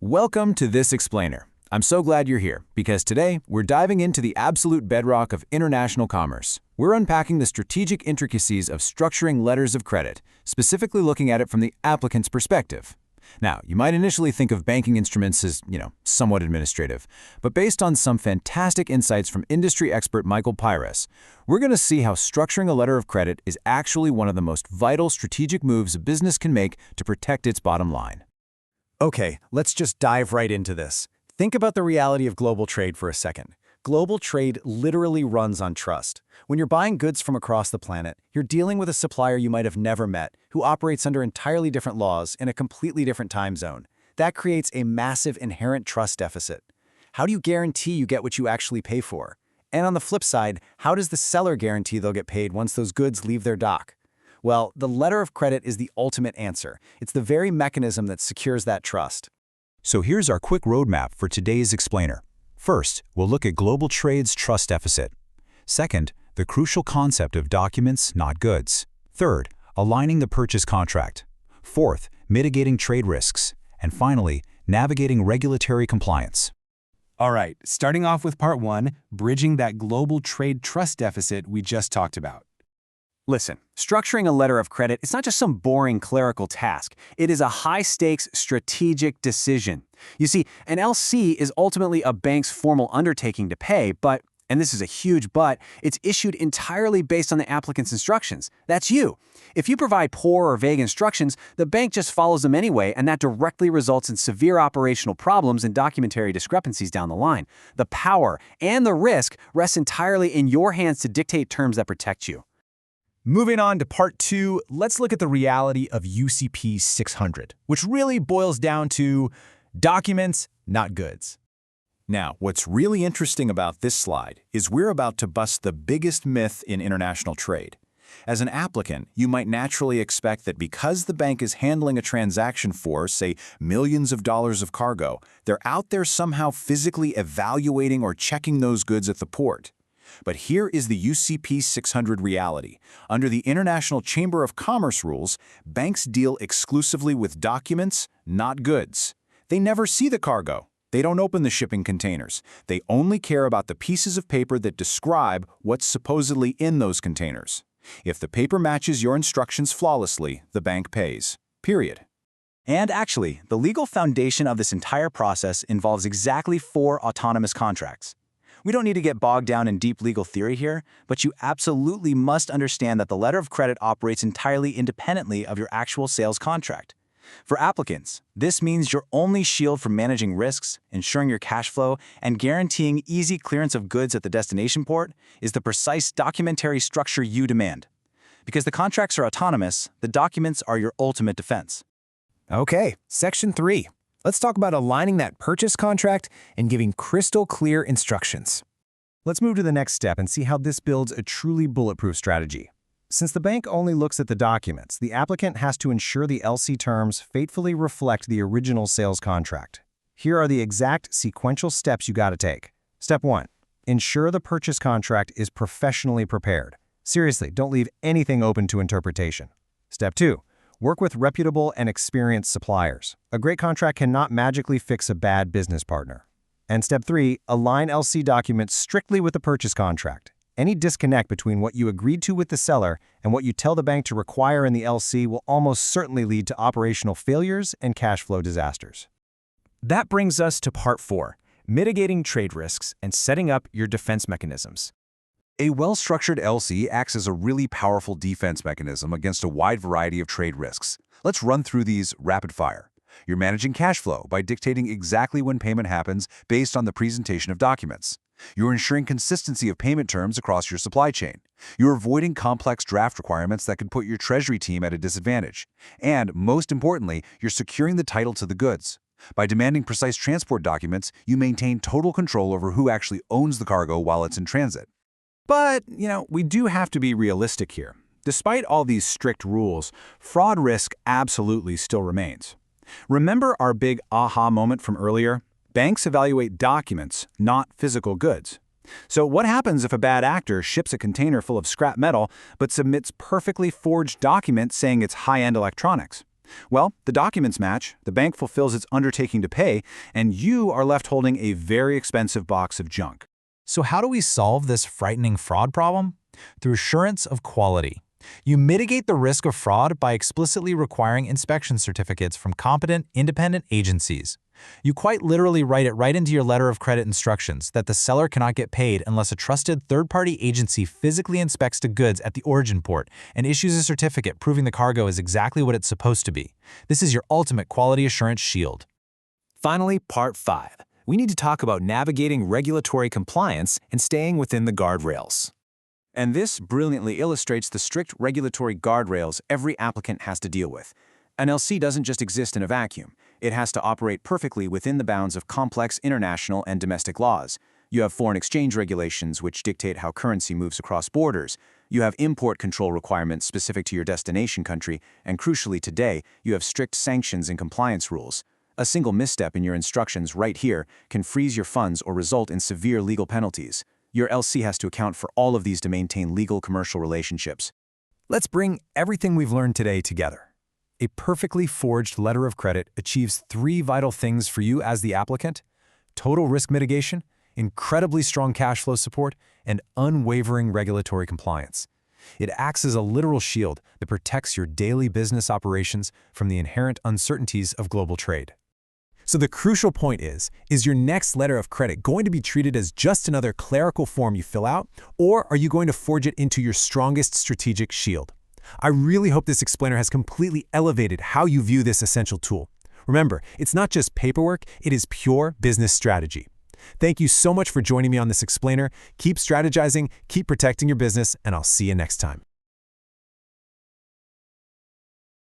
Welcome to This Explainer. I'm so glad you're here, because today we're diving into the absolute bedrock of international commerce. We're unpacking the strategic intricacies of structuring letters of credit, specifically looking at it from the applicant's perspective. Now, you might initially think of banking instruments as, somewhat administrative, but based on some fantastic insights from industry expert Michael Pires, we're going to see how structuring a letter of credit is actually one of the most vital strategic moves a business can make to protect its bottom line. Okay, let's just dive right into this. Think about the reality of global trade for a second. Global trade literally runs on trust. When you're buying goods from across the planet, you're dealing with a supplier you might have never met, who operates under entirely different laws in a completely different time zone. That creates a massive inherent trust deficit. How do you guarantee you get what you actually pay for? And on the flip side, how does the seller guarantee they'll get paid once those goods leave their dock? Well, the letter of credit is the ultimate answer. It's the very mechanism that secures that trust. So here's our quick roadmap for today's explainer. First, we'll look at global trade's trust deficit. Second, the crucial concept of documents, not goods. Third, aligning the purchase contract. Fourth, mitigating trade risks. And finally, navigating regulatory compliance. All right, starting off with part one, bridging that global trade trust deficit we just talked about. Listen, structuring a letter of credit is not just some boring clerical task. It is a high-stakes strategic decision. You see, an LC is ultimately a bank's formal undertaking to pay, but, and this is a huge but, it's issued entirely based on the applicant's instructions. That's you. If you provide poor or vague instructions, the bank just follows them anyway, and that directly results in severe operational problems and documentary discrepancies down the line. The power and the risk rests entirely in your hands to dictate terms that protect you. Moving on to part two, let's look at the reality of UCP 600, which really boils down to documents, not goods. Now, what's really interesting about this slide is we're about to bust the biggest myth in international trade. As an applicant, you might naturally expect that because the bank is handling a transaction for, say, millions of dollars of cargo, they're out there somehow physically evaluating or checking those goods at the port. But here is the UCP 600 reality. Under the International Chamber of Commerce rules, banks deal exclusively with documents, not goods. They never see the cargo. They don't open the shipping containers. They only care about the pieces of paper that describe what's supposedly in those containers. If the paper matches your instructions flawlessly, the bank pays. Period. And actually, the legal foundation of this entire process involves exactly 4 autonomous contracts. We don't need to get bogged down in deep legal theory here, but you absolutely must understand that the letter of credit operates entirely independently of your actual sales contract. For applicants, this means your only shield from managing risks, ensuring your cash flow, and guaranteeing easy clearance of goods at the destination port is the precise documentary structure you demand. Because the contracts are autonomous, the documents are your ultimate defense. Okay, section 3. Let's talk about aligning that purchase contract and giving crystal clear instructions. Let's move to the next step and see how this builds a truly bulletproof strategy. Since the bank only looks at the documents, the applicant has to ensure the LC terms faithfully reflect the original sales contract. Here are the exact sequential steps you gotta take. Step 1. Ensure the purchase contract is professionally prepared. Seriously, don't leave anything open to interpretation. Step 2. Work with reputable and experienced suppliers. A great contract cannot magically fix a bad business partner. And step 3, align LC documents strictly with the purchase contract. Any disconnect between what you agreed to with the seller and what you tell the bank to require in the LC will almost certainly lead to operational failures and cash flow disasters. That brings us to part 4, mitigating trade risks and setting up your defense mechanisms. A well-structured LC acts as a really powerful defense mechanism against a wide variety of trade risks. Let's run through these rapid fire. You're managing cash flow by dictating exactly when payment happens based on the presentation of documents. You're ensuring consistency of payment terms across your supply chain. You're avoiding complex draft requirements that could put your treasury team at a disadvantage. And, most importantly, you're securing the title to the goods. By demanding precise transport documents, you maintain total control over who actually owns the cargo while it's in transit. But, we do have to be realistic here. Despite all these strict rules, fraud risk absolutely still remains. Remember our big aha moment from earlier? Banks evaluate documents, not physical goods. So what happens if a bad actor ships a container full of scrap metal but submits perfectly forged documents saying it's high-end electronics? Well, the documents match, the bank fulfills its undertaking to pay, and you are left holding a very expensive box of junk. So how do we solve this frightening fraud problem? Through assurance of quality. You mitigate the risk of fraud by explicitly requiring inspection certificates from competent, independent agencies. You quite literally write it right into your letter of credit instructions that the seller cannot get paid unless a trusted third-party agency physically inspects the goods at the origin port and issues a certificate proving the cargo is exactly what it's supposed to be. This is your ultimate quality assurance shield. Finally, Part 5. We need to talk about navigating regulatory compliance and staying within the guardrails. And this brilliantly illustrates the strict regulatory guardrails every applicant has to deal with. An LC doesn't just exist in a vacuum. It has to operate perfectly within the bounds of complex international and domestic laws. You have foreign exchange regulations which dictate how currency moves across borders. You have import control requirements specific to your destination country, and crucially today, you have strict sanctions and compliance rules. A single misstep in your instructions right here can freeze your funds or result in severe legal penalties. Your LC has to account for all of these to maintain legal commercial relationships. Let's bring everything we've learned today together. A perfectly forged letter of credit achieves 3 vital things for you as the applicant: total risk mitigation, incredibly strong cash flow support, and unwavering regulatory compliance. It acts as a literal shield that protects your daily business operations from the inherent uncertainties of global trade. So the crucial point is your next letter of credit going to be treated as just another clerical form you fill out, or are you going to forge it into your strongest strategic shield? I really hope this explainer has completely elevated how you view this essential tool. Remember, it's not just paperwork, it is pure business strategy. Thank you so much for joining me on this explainer. Keep strategizing, keep protecting your business, and I'll see you next time.